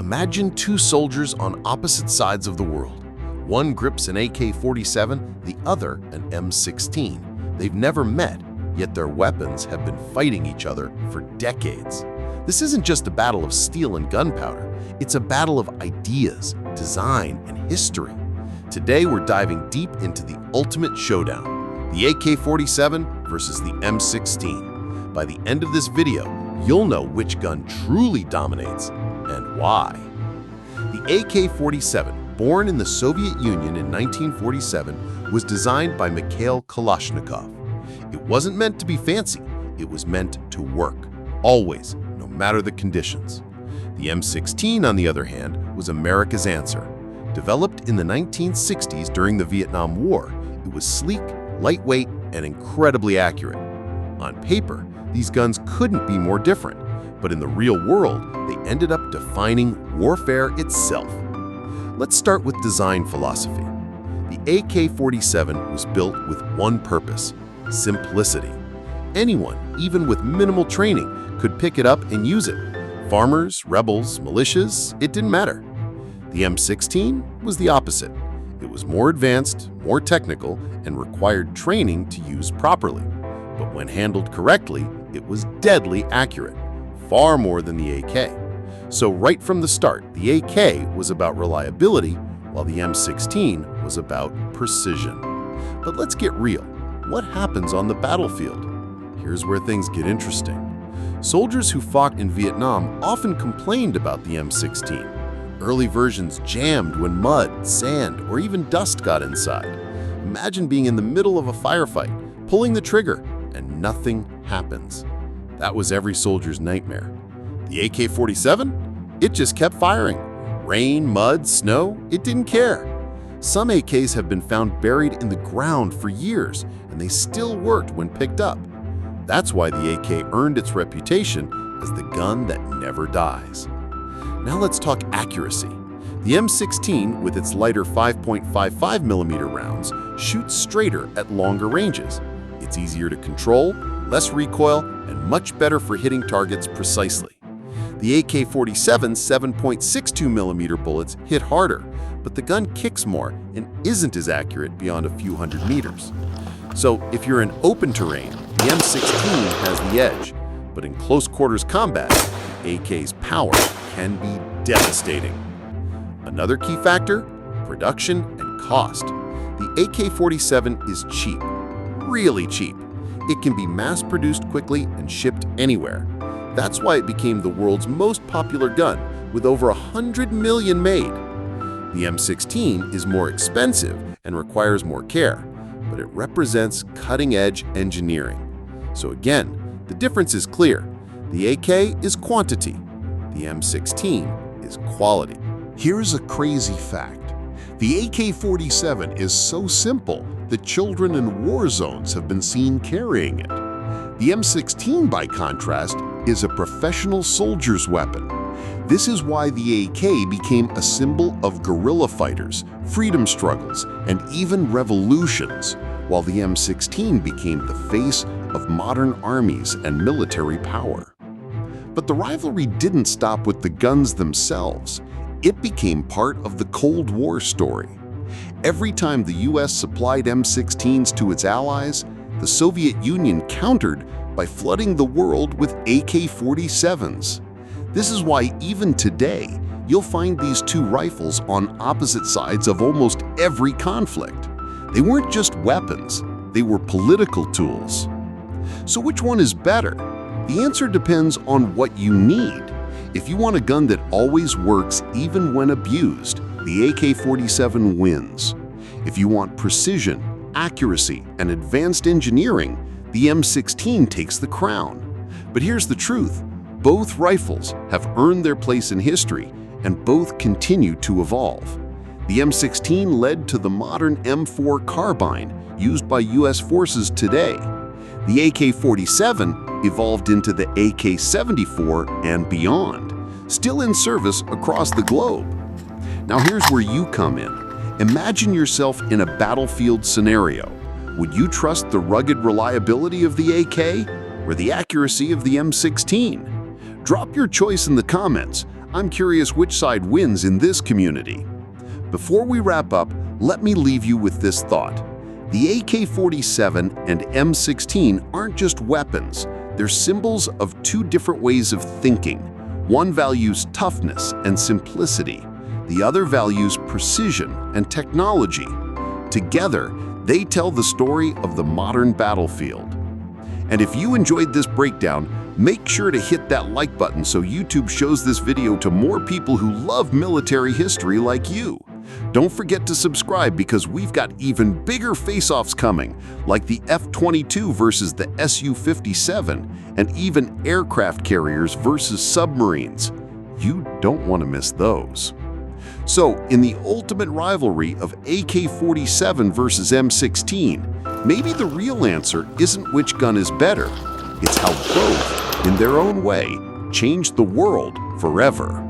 Imagine two soldiers on opposite sides of the world. One grips an AK-47, the other an M16. They've never met, yet their weapons have been fighting each other for decades. This isn't just a battle of steel and gunpowder, it's a battle of ideas, design, and history. Today we're diving deep into the ultimate showdown, the AK-47 versus the M16. By the end of this video, you'll know which gun truly dominates and why. The AK-47, born in the Soviet Union in 1947, was designed by Mikhail Kalashnikov. It wasn't meant to be fancy, it was meant to work, always, no matter the conditions. The M16, on the other hand, was America's answer. Developed in the 1960s during the Vietnam War, it was sleek, lightweight, and incredibly accurate. On paper, these guns couldn't be more different, but in the real world, they ended up defining warfare itself. Let's start with design philosophy. The AK-47 was built with one purpose: simplicity. Anyone, even with minimal training, could pick it up and use it. Farmers, rebels, militias, it didn't matter. The M16 was the opposite. It was more advanced, more technical, and required training to use properly. But when handled correctly, it was deadly accurate, far more than the AK. So right from the start, the AK was about reliability, while the M16 was about precision. But let's get real. What happens on the battlefield? Here's where things get interesting. Soldiers who fought in Vietnam often complained about the M16. Early versions jammed when mud, sand, or even dust got inside. Imagine being in the middle of a firefight, pulling the trigger, and nothing happens. That was every soldier's nightmare. The AK-47? It just kept firing. Rain, mud, snow, it didn't care. Some AKs have been found buried in the ground for years, and they still worked when picked up. That's why the AK earned its reputation as the gun that never dies. Now let's talk accuracy. The M16, with its lighter 5.55mm rounds, shoots straighter at longer ranges. It's easier to control, less recoil, and much better for hitting targets precisely. The AK-47's 7.62mm bullets hit harder, but the gun kicks more and isn't as accurate beyond a few hundred meters. So if you're in open terrain, the M16 has the edge, but in close quarters combat, the AK's power can be devastating. Another key factor: production and cost. The AK-47 is cheap, really cheap. It can be mass-produced quickly and shipped anywhere. That's why it became the world's most popular gun, with over 100 million made. The M16 is more expensive and requires more care, but it represents cutting-edge engineering. So again, the difference is clear. The AK is quantity. The M16 is quality. Here's a crazy fact. The AK-47 is so simple that children in war zones have been seen carrying it. The M16, by contrast, is a professional soldier's weapon. This is why the AK became a symbol of guerrilla fighters, freedom struggles, and even revolutions, while the M16 became the face of modern armies and military power. But the rivalry didn't stop with the guns themselves. It became part of the Cold War story. Every time the US supplied M16s to its allies, the Soviet Union countered by flooding the world with AK-47s. This is why even today, you'll find these two rifles on opposite sides of almost every conflict. They weren't just weapons, they were political tools. So which one is better? The answer depends on what you need. If you want a gun that always works even when abused, the AK-47 wins. If you want precision, accuracy, and advanced engineering, the M16 takes the crown. But here's the truth. Both rifles have earned their place in history, and both continue to evolve. The M16 led to the modern M4 carbine used by US forces today. The AK-47 evolved into the AK-74 and beyond, still in service across the globe. Now here's where you come in. Imagine yourself in a battlefield scenario. Would you trust the rugged reliability of the AK or the accuracy of the M16? Drop your choice in the comments. I'm curious which side wins in this community. Before we wrap up, let me leave you with this thought. The AK-47 and M16 aren't just weapons. They're symbols of two different ways of thinking. One values toughness and simplicity. The other values precision and technology. Together, they tell the story of the modern battlefield. And if you enjoyed this breakdown, make sure to hit that like button so YouTube shows this video to more people who love military history like you. Don't forget to subscribe because we've got even bigger face-offs coming, like the F-22 versus the Su-57, and even aircraft carriers versus submarines. You don't want to miss those. So, in the ultimate rivalry of AK-47 versus M16, maybe the real answer isn't which gun is better. It's how both, in their own way, changed the world forever.